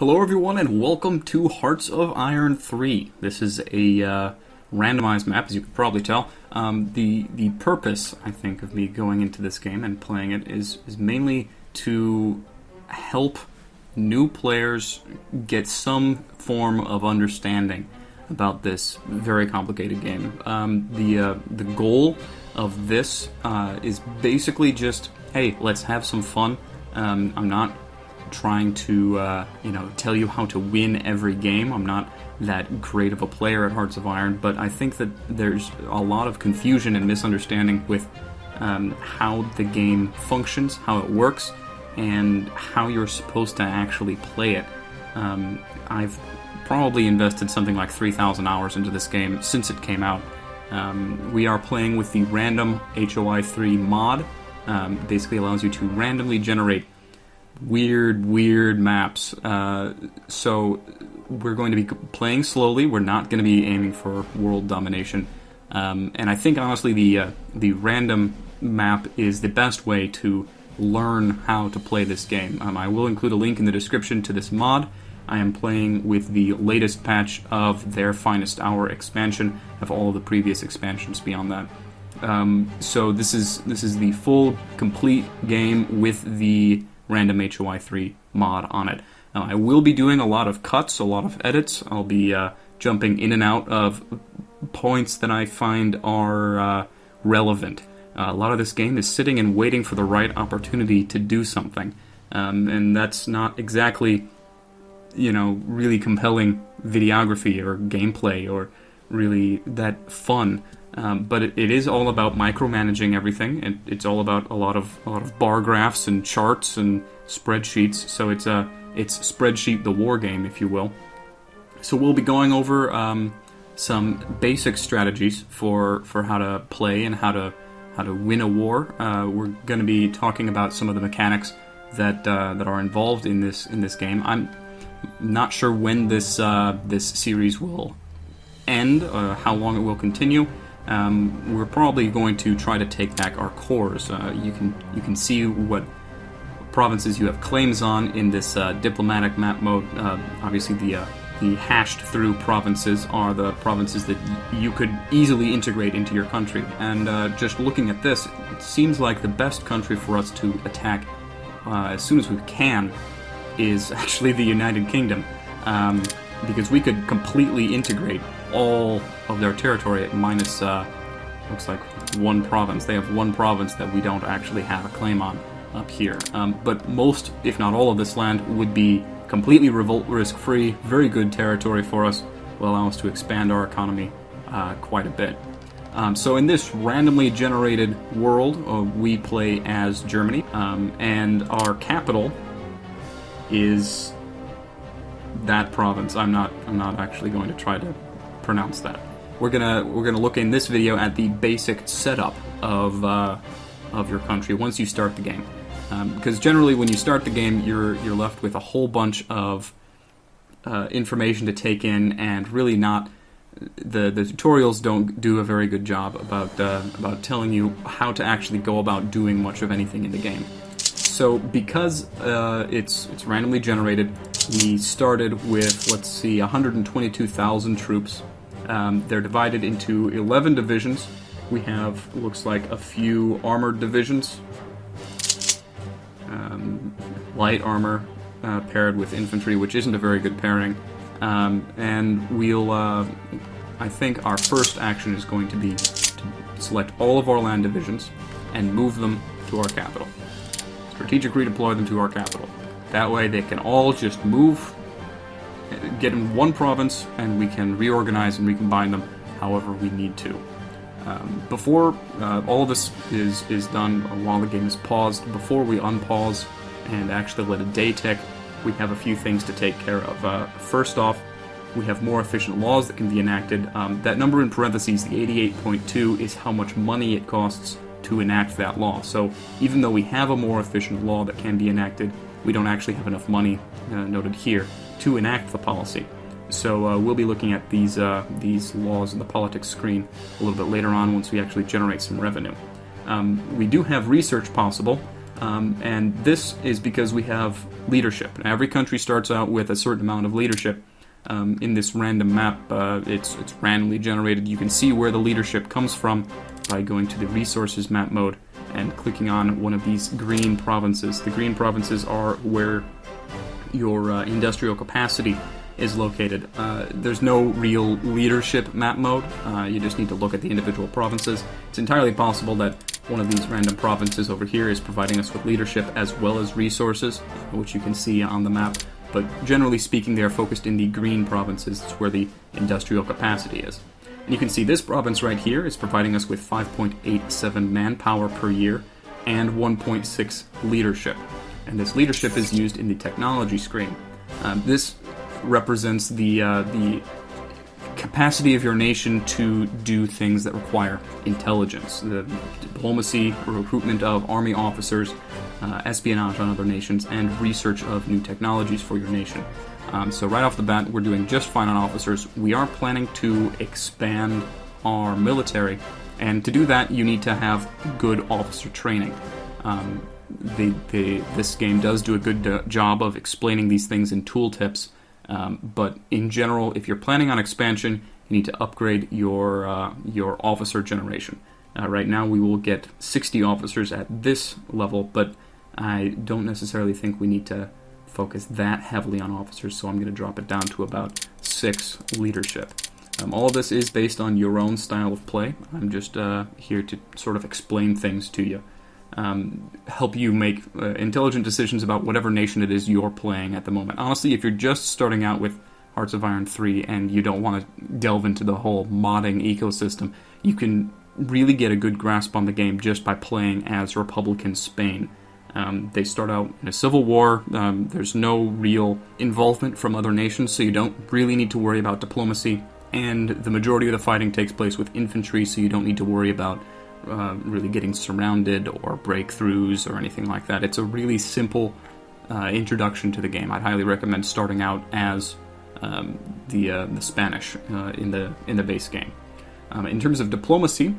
Hello everyone and welcome to Hearts of Iron 3. This is a randomized map, as you can probably tell. The purpose, I think, of me going into this game and playing it is mainly to help new players get some form of understanding about this very complicated game. The goal of this is basically just, hey, let's have some fun. I'm not trying to tell you how to win every game. I'm not that great of a player at Hearts of Iron, but I think that there's a lot of confusion and misunderstanding with how the game functions, how it works, and how you're supposed to actually play it. I've probably invested something like 3,000 hours into this game since it came out. We are playing with the random HoI3 mod. Basically allows you to randomly generate weird maps. So we're going to be playing slowly. We're not going to be aiming for world domination. And I think honestly the random map is the best way to learn how to play this game. I will include a link in the description to this mod. I am playing with the latest patch of their Finest Hour expansion, of all of the previous expansions beyond that. So this is the full, complete game with the random HoI3 mod on it. Now, I will be doing a lot of cuts, a lot of edits. I'll be jumping in and out of points that I find are relevant. A lot of this game is sitting and waiting for the right opportunity to do something. And that's not exactly, really compelling videography or gameplay or really that fun. But it is all about micromanaging everything. It's all about a lot of bar graphs and charts and spreadsheets. So it's spreadsheet the war game, if you will. So we'll be going over some basic strategies for how to play and how to win a war. We're going to be talking about some of the mechanics that are involved in this game. I'm not sure when this series will end, how long it will continue. We're probably going to try to take back our cores. You can see what provinces you have claims on in this diplomatic map mode. Obviously, the hashed through provinces are the provinces that you could easily integrate into your country. And just looking at this, it seems like the best country for us to attack as soon as we can is actually the United Kingdom, because we could completely integrate all of their territory at minus, looks like one province. They have one province that we don't actually have a claim on up here. But most, if not all of this land would be completely revolt risk-free, very good territory for us, will allow us to expand our economy quite a bit. So in this randomly generated world, we play as Germany, and our capital is that province. I'm not actually going to try to pronounce that. We're gonna look in this video at the basic setup of your country once you start the game, because generally when you start the game you're left with a whole bunch of information to take in, and really not the tutorials don't do a very good job about telling you how to actually go about doing much of anything in the game. So because it's randomly generated, we started with, let's see, 122,000 troops. They're divided into 11 divisions. We have, looks like, a few armored divisions. Light armor paired with infantry, which isn't a very good pairing. And we'll, I think our first action is going to be to select all of our land divisions and move them to our capital. Strategic redeploy them to our capital. That way they can all just move, get in one province, and we can reorganize and recombine them however we need to. Before all of this is done, while the game is paused, before we unpause and actually let a day tick, we have a few things to take care of. First off, we have more efficient laws that can be enacted. That number in parentheses, the 88.2, is how much money it costs to enact that law. So even though we have a more efficient law that can be enacted, we don't actually have enough money, noted here, to enact the policy. So we'll be looking at these laws in the politics screen a little bit later on once we actually generate some revenue. We do have research possible. And this is because we have leadership. Every country starts out with a certain amount of leadership. In this random map, it's randomly generated. You can see where the leadership comes from by going to the Resources map mode and clicking on one of these green provinces. The green provinces are where your industrial capacity is located. There's no real leadership map mode. You just need to look at the individual provinces. It's entirely possible that one of these random provinces over here is providing us with leadership as well as resources, which you can see on the map. But generally speaking, they are focused in the green provinces. It's where the industrial capacity is. And you can see this province right here is providing us with 5.87 manpower per year and 1.6 leadership. And this leadership is used in the technology screen. This represents the capacity of your nation to do things that require intelligence, the diplomacy, recruitment of army officers, espionage on other nations, and research of new technologies for your nation. So right off the bat, we're doing just fine on officers. We are planning to expand our military, and to do that, you need to have good officer training. This game does do a good job of explaining these things in tooltips, but in general, if you're planning on expansion, you need to upgrade your officer generation. Right now, we will get 60 officers at this level, but I don't necessarily think we need to focus that heavily on officers, so I'm going to drop it down to about 6 leadership. All of this is based on your own style of play. I'm just here to sort of explain things to you. Help you make intelligent decisions about whatever nation it is you're playing at the moment. Honestly, if you're just starting out with Hearts of Iron 3 and you don't want to delve into the whole modding ecosystem, you can really get a good grasp on the game just by playing as Republican Spain. They start out in a civil war. There's no real involvement from other nations, so you don't really need to worry about diplomacy. And the majority of the fighting takes place with infantry, so you don't need to worry about really getting surrounded or breakthroughs or anything like that. It's a really simple introduction to the game. I'd highly recommend starting out as the Spanish in the base game. In terms of diplomacy,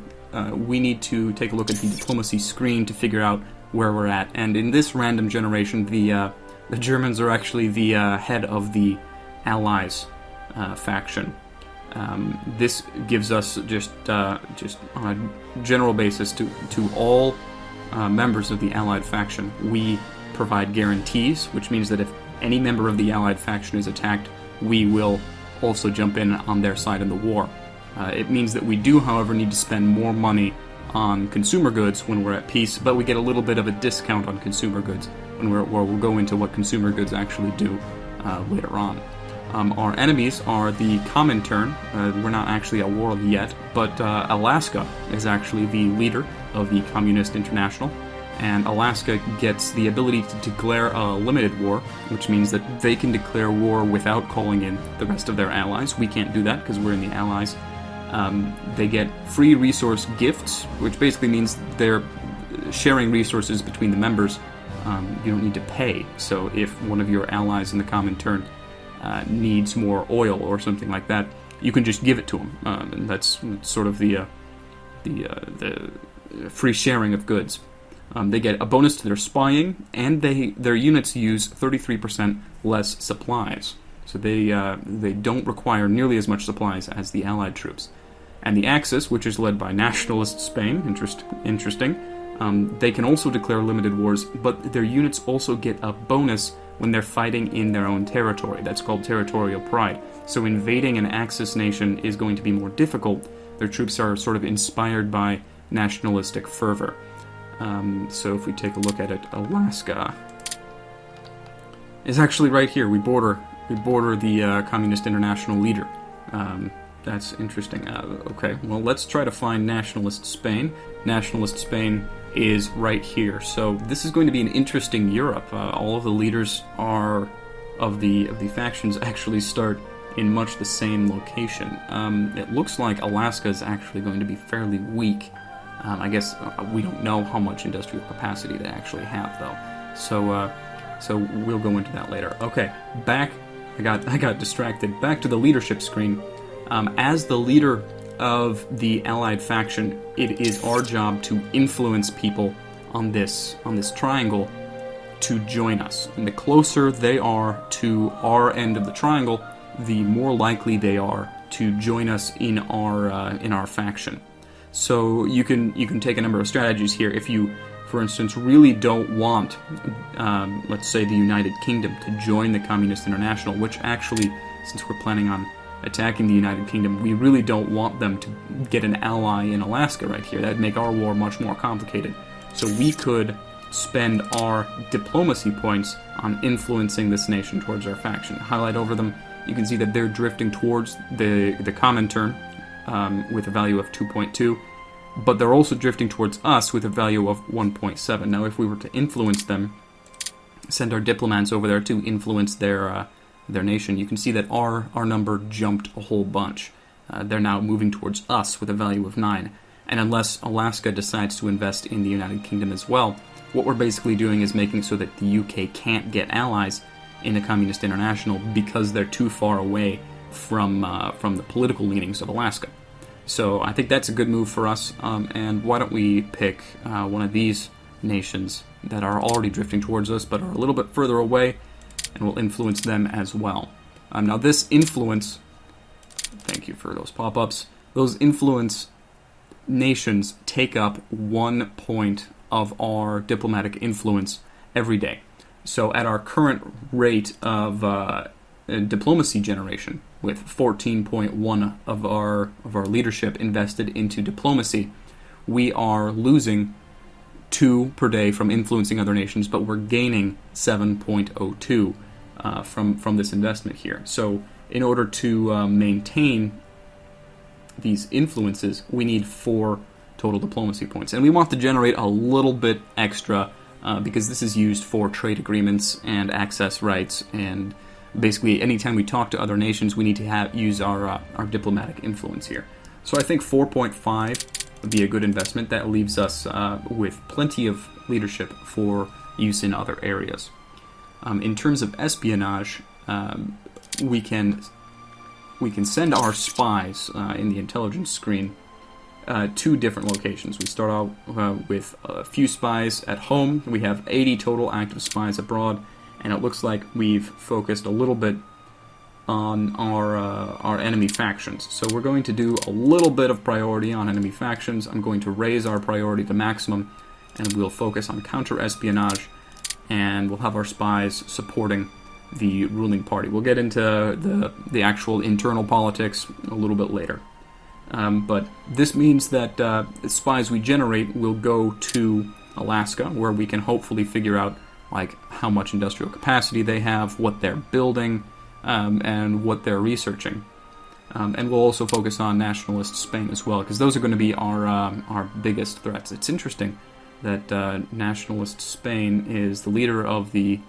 we need to take a look at the diplomacy screen to figure out where we're at. And in this random generation, the Germans are actually the head of the Allies faction. This gives us just on a general basis to all members of the Allied faction. We provide guarantees, which means that if any member of the Allied faction is attacked, we will also jump in on their side in the war. It means that we do, however, need to spend more money on consumer goods when we're at peace, but we get a little bit of a discount on consumer goods when we'll go into what consumer goods actually do later on. Our enemies are the Comintern. We're not actually at war yet, but Alaska is actually the leader of the Communist International, and Alaska gets the ability to declare a limited war, which means that they can declare war without calling in the rest of their allies. We can't do that because we're in the Allies. They get free resource gifts, which basically means they're sharing resources between the members. You don't need to pay. So if one of your allies in the Comintern needs more oil or something like that, you can just give it to them. And that's sort of the free sharing of goods. They get a bonus to their spying, and their units use 33% less supplies. So they don't require nearly as much supplies as the Allied troops. And the Axis, which is led by nationalist Spain, interesting, they can also declare limited wars, but their units also get a bonus when they're fighting in their own territory. That's called territorial pride. So invading an Axis nation is going to be more difficult. Their troops are sort of inspired by nationalistic fervor. So if we take a look at it, Alaska is actually right here. We border the Communist International leader. That's interesting. Okay, well, let's try to find Nationalist Spain. Nationalist Spain is right here. So this is going to be an interesting Europe. All of the leaders of the factions actually start in much the same location. It looks like Alaska is actually going to be fairly weak. I guess we don't know how much industrial capacity they actually have, though. So we'll go into that later. Okay, back. I got distracted. Back to the leadership screen. As the leader of the Allied faction, it is our job to influence people on this triangle to join us. And the closer they are to our end of the triangle, the more likely they are to join us in our faction. So you can take a number of strategies here. If you, for instance, really don't want, let's say, the United Kingdom to join the Communist International, which actually, since we're planning on attacking the United Kingdom, we really don't want them to get an ally in Alaska right here. That'd make our war much more complicated. So we could spend our diplomacy points on influencing this nation towards our faction. Highlight over them, you can see that they're drifting towards the Comintern with a value of 2.2, but they're also drifting towards us with a value of 1.7. Now, if we were to influence them, send our diplomats over there to influence their nation, you can see that our number jumped a whole bunch. They're now moving towards us with a value of 9. And unless Alaska decides to invest in the United Kingdom as well, what we're basically doing is making so that the UK can't get allies in the Communist International because they're too far away from the political leanings of Alaska. So I think that's a good move for us, and why don't we pick one of these nations that are already drifting towards us but are a little bit further away, and we'll influence them as well. Now this influence, thank you for those pop-ups, those influence nations take up 1 point of our diplomatic influence every day. So at our current rate of diplomacy generation, with 14.1 of our leadership invested into diplomacy, we are losing 2 per day from influencing other nations, but we're gaining 7.02 from this investment here. So in order to maintain these influences, we need 4 total diplomacy points. And we want to generate a little bit extra because this is used for trade agreements and access rights, and basically anytime we talk to other nations, we need to use our diplomatic influence here. So I think 4.5 would be a good investment. That leaves us with plenty of leadership for use in other areas. In terms of espionage, we can send our spies in the intelligence screen 2 different locations. We start out with a few spies at home. We have 80 total active spies abroad, and it looks like we've focused a little bit on our enemy factions. So we're going to do a little bit of priority on enemy factions. I'm going to raise our priority to maximum, and we'll focus on counter-espionage, and we'll have our spies supporting the ruling party. We'll get into the actual internal politics a little bit later. But this means that the spies we generate will go to Alaska, where we can hopefully figure out like how much industrial capacity they have, what they're building, and what they're researching. And we'll also focus on nationalist Spain as well, because those are going to be our biggest threats. It's interesting that nationalist Spain is the leader of the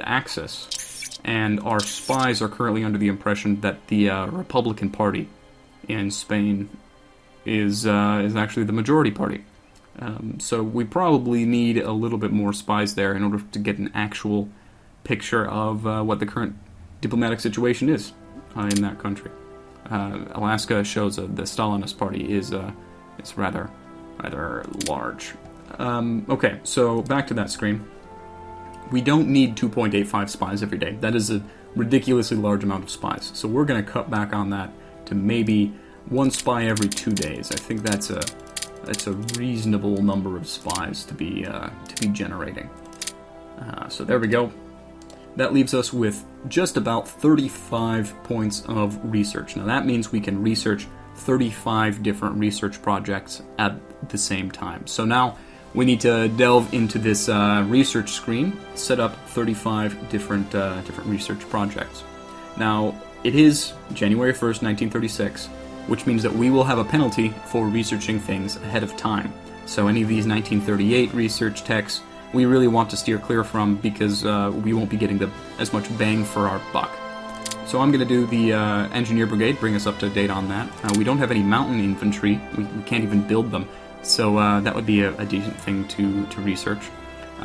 Axis, and our spies are currently under the impression that the Republican Party in Spain is actually the majority party. So we probably need a little bit more spies there in order to get an actual picture of what the current diplomatic situation is in that country. Alaska shows the Stalinist party is rather large. Okay, so back to that screen. We don't need 2.85 spies every day. That is a ridiculously large amount of spies. So we're going to cut back on that to maybe 1 spy every 2 days. I think that's a reasonable number of spies to be generating. So there we go. That leaves us with just about 35 points of research. Now that means we can research 35 different research projects at the same time. So now we need to delve into this research screen, set up 35 different research projects. Now, it is January 1st, 1936, which means that we will have a penalty for researching things ahead of time. So any of these 1938 research techs, we really want to steer clear from, because we won't be getting as much bang for our buck. So I'm going to do the Engineer Brigade, bring us up to date on that. We don't have any mountain infantry. We can't even build them. So that would be a decent thing to research.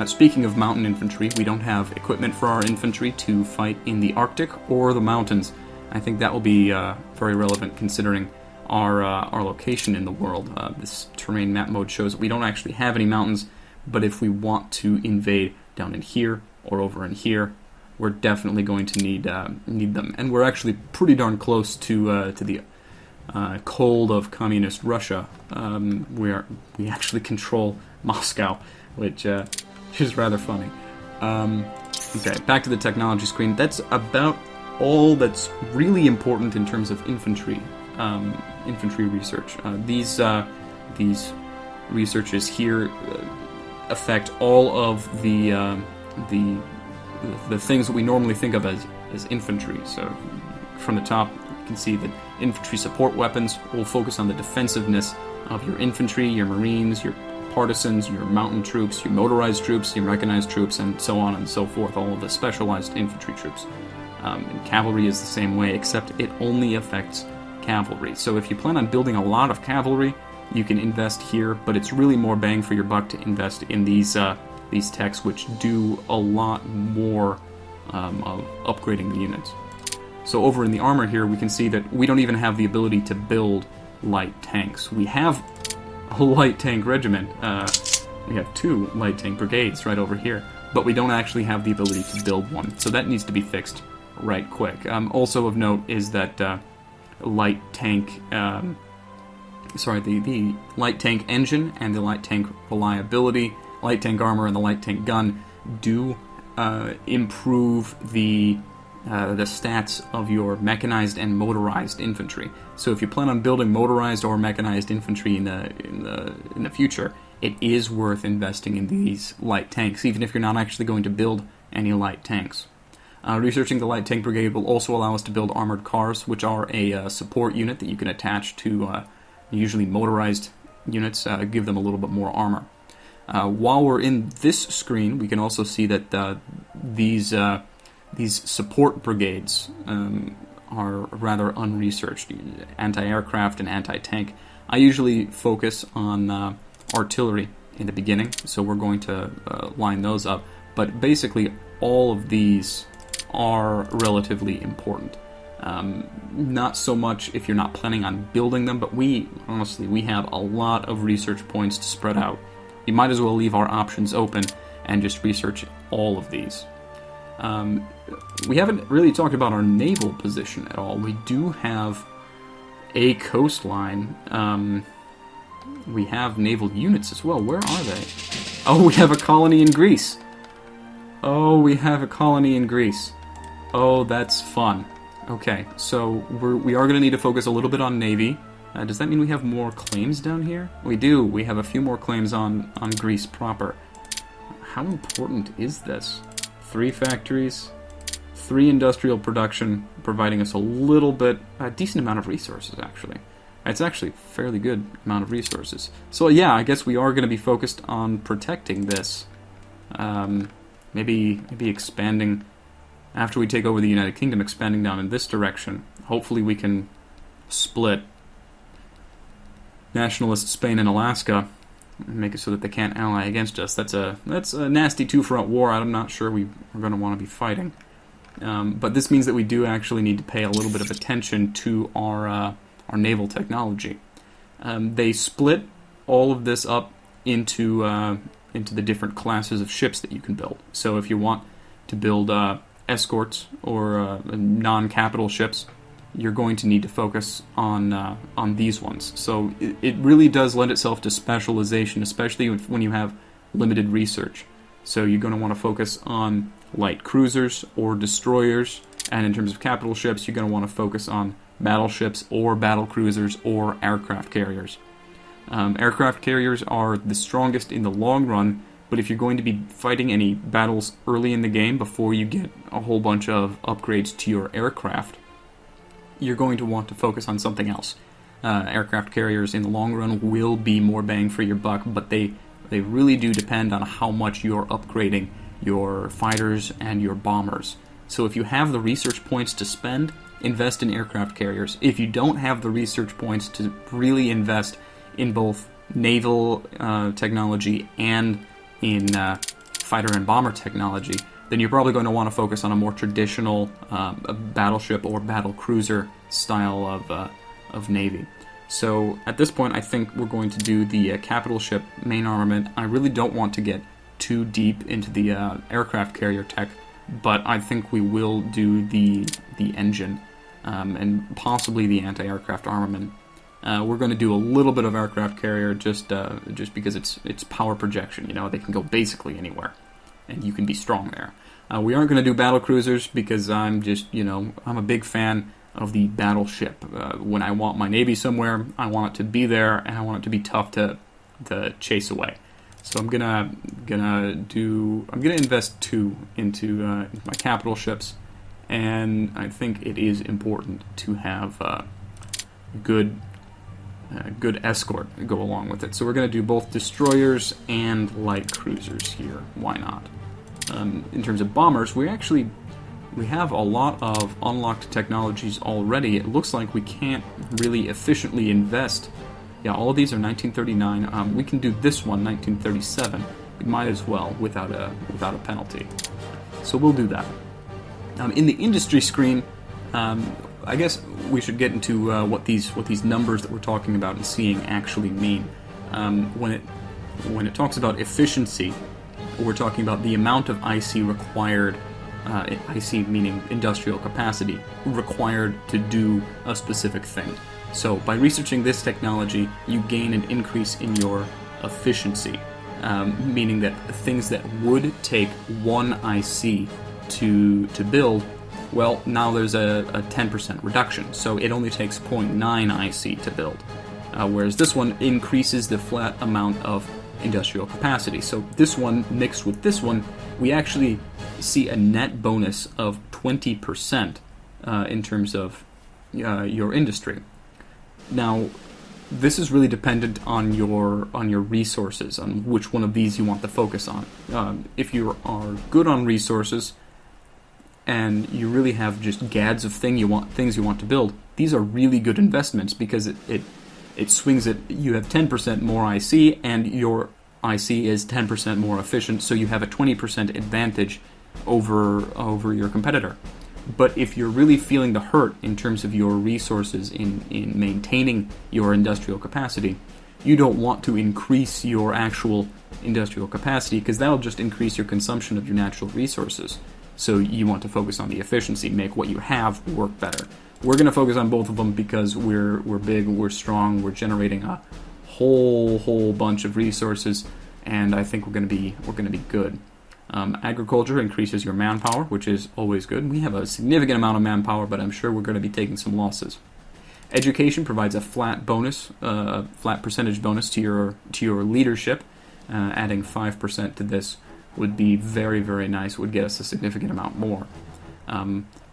Speaking of mountain infantry, we don't have equipment for our infantry to fight in the Arctic or the mountains. I think that will be very relevant, considering our location in the world. This terrain map mode shows that we don't actually have any mountains, but if we want to invade down in here or over in here, we're definitely going to need them. And we're actually pretty darn close to the cold of communist Russia. We actually control Moscow, which is rather funny. Okay, back to the technology screen. That's about all that's really important in terms of infantry research. These researches here affect all of the things that we normally think of as infantry. So from the top, you can see that infantry support weapons will focus on the defensiveness of your infantry, your marines, your partisans, your mountain troops, your motorized troops, your mechanized troops, and so on and so forth, all of the specialized infantry troops. And cavalry is the same way, except it only affects cavalry. So if you plan on building a lot of cavalry, you can invest here, but it's really more bang for your buck to invest in these techs, which do a lot more of upgrading the units. So over in the armor here, we can see that we don't even have the ability to build light tanks. We have a light tank regiment. We have 2 light tank brigades right over here, but we don't actually have the ability to build one. So that needs to be fixed right quick. Also of note is that the light tank engine and the light tank reliability, light tank armor, and the light tank gun do improve the stats of your mechanized and motorized infantry. So if you plan on building motorized or mechanized infantry in the future, it is worth investing in these light tanks, even if you're not actually going to build any light tanks. Researching the light tank brigade will also allow us to build armored cars, which are a support unit that you can attach to usually motorized units, give them a little bit more armor. While we're in this screen, we can also see that these support brigades are rather unresearched, anti-aircraft and anti-tank. I usually focus on artillery in the beginning, so we're going to line those up. But basically, all of these are relatively important. Not so much if you're not planning on building them, but we have a lot of research points to spread out. We might as well leave our options open and just research all of these. We haven't really talked about our naval position at all. We do have a coastline. We have naval units as well. Where are they? Oh, we have a colony in Greece. Oh, that's fun. Okay, so we are going to need to focus a little bit on Navy. Does that mean we have more claims down here? We do. We have a few more claims on Greece proper. How important is this? 3 factories, 3 industrial production, providing us a decent amount of resources, actually. It's actually a fairly good amount of resources. So yeah, I guess we are going to be focused on protecting this. Maybe expanding, after we take over the United Kingdom, expanding down in this direction. Hopefully we can split nationalist Spain and Alaska, make it so that they can't ally against us. That's a nasty 2-front war. I'm not sure we're going to want to be fighting. But this means that we do actually need to pay a little bit of attention to our naval technology. They split all of this up into the different classes of ships that you can build. So if you want to build escorts or non-capital ships, you're going to need to focus on these ones. So it really does lend itself to specialization, especially when you have limited research. So you're going to want to focus on light cruisers or destroyers, and in terms of capital ships, you're going to want to focus on battleships or battle cruisers or aircraft carriers. Aircraft carriers are the strongest in the long run, but if you're going to be fighting any battles early in the game before you get a whole bunch of upgrades to your aircraft, you're going to want to focus on something else. Aircraft carriers in the long run will be more bang for your buck, but they really do depend on how much you're upgrading your fighters and your bombers. So if you have the research points to spend, invest in aircraft carriers. If you don't have the research points to really invest in both naval technology and in fighter and bomber technology, then you're probably going to want to focus on a more traditional battleship or battle cruiser style of navy. So at this point, I think we're going to do the capital ship main armament. I really don't want to get too deep into the aircraft carrier tech, but I think we will do the engine and possibly the anti-aircraft armament. We're going to do a little bit of aircraft carrier just because it's power projection. You know, they can go basically anywhere, and you can be strong there. We aren't going to do battle cruisers because I'm a big fan of the battleship. When I want my navy somewhere, I want it to be there, and I want it to be tough to chase away. So I'm gonna invest 2 into my capital ships, and I think it is important to have good escort go along with it. So we're going to do both destroyers and light cruisers here. Why not? In terms of bombers, we have a lot of unlocked technologies already. It looks like we can't really efficiently invest. Yeah, all of these are 1939. We can do this one, 1937. We might as well without a penalty. So we'll do that. In the industry screen, I guess we should get into what these numbers that we're talking about and seeing actually mean. When it talks about efficiency, we're talking about the amount of IC required. IC meaning industrial capacity required to do a specific thing. So by researching this technology, you gain an increase in your efficiency, meaning that things that would take 1 IC to build, well, now there's a 10% reduction, so it only takes 0.9 IC to build. Whereas this one increases the flat amount of industrial capacity. So this one mixed with this one, we actually see a net bonus of 20% in terms of your industry. Now, this is really dependent on your resources, on which one of these you want to focus on. If you are good on resources, and you really have just gads of things you want to build, these are really good investments because it swings it. You have 10% more IC, and your IC is 10% more efficient, so you have a 20% advantage over your competitor. But if you're really feeling the hurt in terms of your resources in maintaining your industrial capacity, you don't want to increase your actual industrial capacity because that'll just increase your consumption of your natural resources. So you want to focus on the efficiency, make what you have work better. We're going to focus on both of them because we're big, we're strong, we're generating a whole bunch of resources, and I think we're going to be good. Agriculture increases your manpower, which is always good. We have a significant amount of manpower, but I'm sure we're going to be taking some losses. Education provides a flat percentage bonus to your leadership. Adding 5% to this would be very, very nice. It would get us a significant amount more.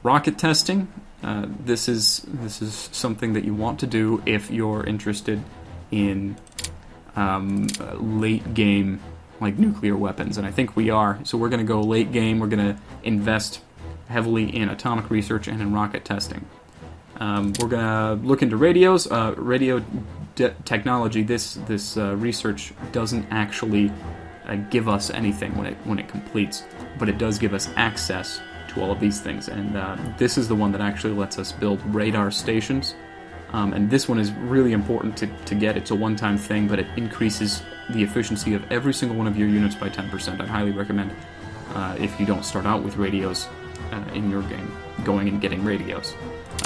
Rocket testing. This is something that you want to do if you're interested in late game, like nuclear weapons, and I think we are. So we're going to go late game. We're going to invest heavily in atomic research and in rocket testing. We're going to look into radios. Radio technology. This research doesn't actually give us anything when it completes, but it does give us access to all of these things. And this is the one that actually lets us build radar stations. And this one is really important to get. It's a one-time thing, but it increases the efficiency of every single one of your units by 10%. I highly recommend, if you don't start out with radios in your game, going and getting radios.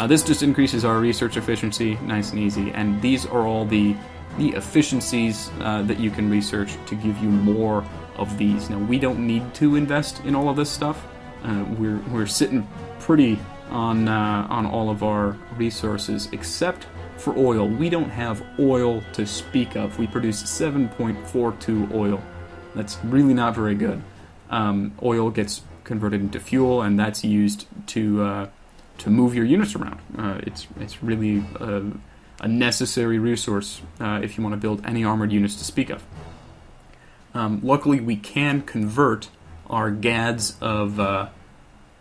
This just increases our research efficiency, nice and easy. And these are all the efficiencies that you can research to give you more of these. Now, we don't need to invest in all of this stuff. We're sitting pretty on all of our resources, except for oil. We don't have oil to speak of. We produce 7.42 oil. That's really not very good. Oil gets converted into fuel, and that's used to move your units around. It's really a necessary resource if you want to build any armored units to speak of. Luckily, we can convert our gads of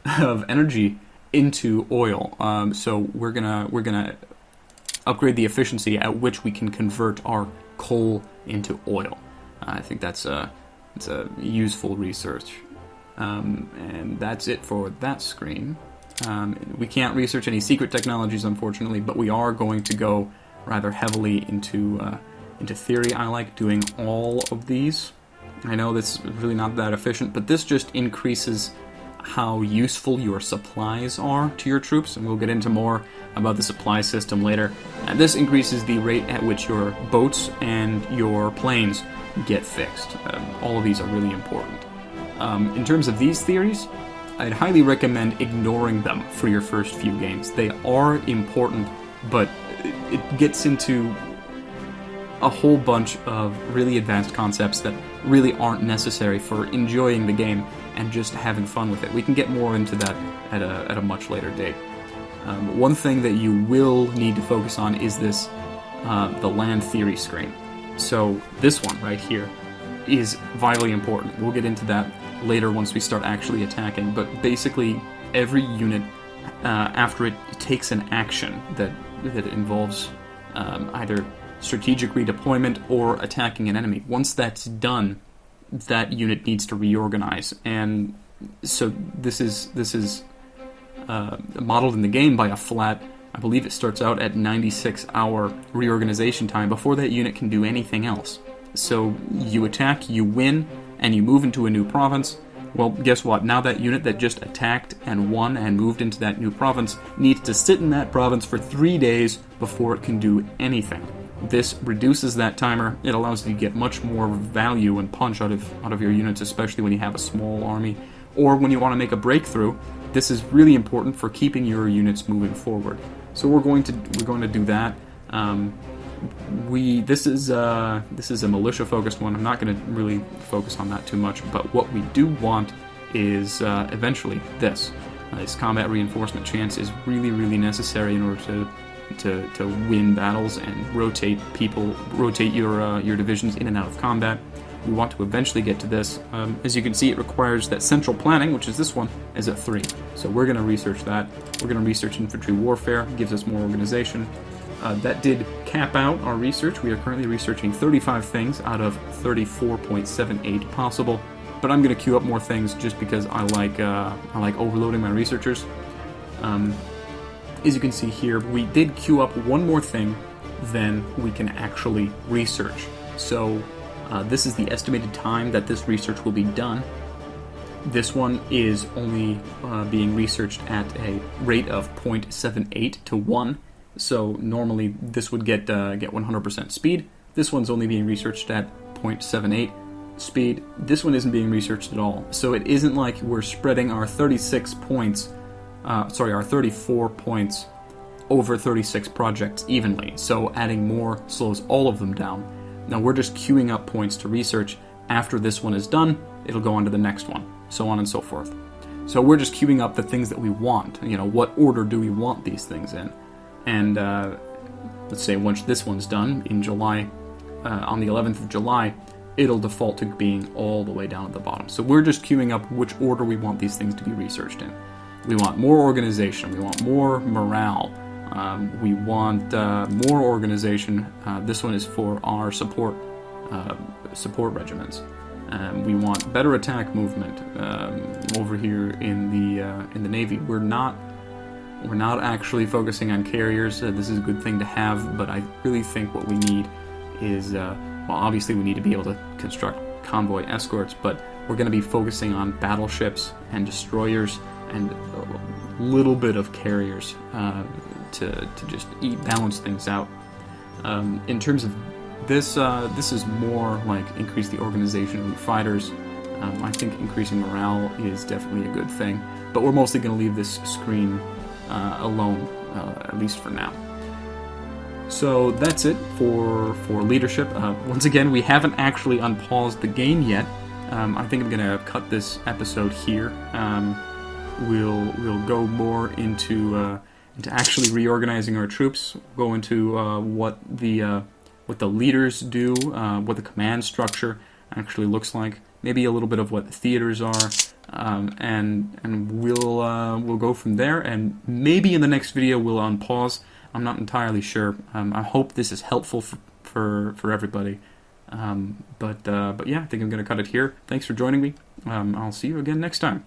energy into oil. So we're gonna upgrade the efficiency at which we can convert our coal into oil. I think that's a useful research. And that's it for that screen. We can't research any secret technologies, unfortunately, but we are going to go rather heavily into theory. I like doing all of these. I know this is really not that efficient, but this just increases how useful your supplies are to your troops, and we'll get into more about the supply system later. And this increases the rate at which your boats and your planes get fixed. All of these are really important. In terms of these theories, I'd highly recommend ignoring them for your first few games. They are important, but it gets into a whole bunch of really advanced concepts that really aren't necessary for enjoying the game and just having fun with it. We can get more into that at a much later date. One thing that you will need to focus on is this, the land theory screen. So this one right here is vitally important. We'll get into that later once we start actually attacking, but basically every unit, after it takes an action that involves either strategic redeployment or attacking an enemy, once that's done, that unit needs to reorganize. And so this is modeled in the game by a flat, I believe it starts out at 96-hour reorganization time before that unit can do anything else. So you attack, you win, and you move into a new province. Well, guess what? Now that unit that just attacked and won and moved into that new province needs to sit in that province for 3 days before it can do anything. This reduces that timer. It allows you to get much more value and punch out of your units, especially when you have a small army or when you want to make a breakthrough. This is really important for keeping your units moving forward. So we're going to do that. This is a militia-focused one. I'm not going to really focus on that too much. But what we do want is eventually this. This combat reinforcement chance is really, really necessary in order to win battles and rotate your divisions in and out of combat. We want to eventually get to this. As you can see, it requires that central planning, which is this one, is at 3. So we're going to research that. We're going to research infantry warfare. It gives us more organization. That did cap out our research. We are currently researching 35 things out of 34.78 possible. But I'm going to queue up more things just because I like overloading my researchers. As you can see here, we did queue up one more thing than we can actually research. So this is the estimated time that this research will be done. This one is only being researched at a rate of 0.78 to 1. So normally this would get 100% speed. This one's only being researched at 0.78 speed. This one isn't being researched at all. So it isn't like we're spreading our 34 points over 36 projects evenly. So adding more slows all of them down. Now we're just queuing up points to research. After this one is done, it'll go on to the next one, so on and so forth. So we're just queuing up the things that we want. What order do we want these things in? And let's say once this one's done in July, on the 11th of July, it'll default to being all the way down at the bottom. So we're just queuing up which order we want these things to be researched in. We want more organization. We want more morale. We want more organization. This one is for our support regiments. We want better attack movement. Over here in the Navy, we're not actually focusing on carriers. This is a good thing to have, but I really think what we need is, obviously we need to be able to construct convoy escorts, but we're going to be focusing on battleships and destroyers and a little bit of carriers to just balance things out. In terms of this is more like increase the organization of the fighters. I think increasing morale is definitely a good thing, but we're mostly going to leave this screen alone, at least for now. So that's it for leadership. Once again, we haven't actually unpaused the game yet. I think I'm going to cut this episode here. We'll go more into actually reorganizing our troops. Go into what the leaders do, what the command structure actually looks like. Maybe a little bit of what the theaters are, and we'll go from there. And maybe in the next video we'll unpause. I'm not entirely sure. I hope this is helpful for everybody. But yeah, I think I'm going to cut it here. Thanks for joining me. I'll see you again next time.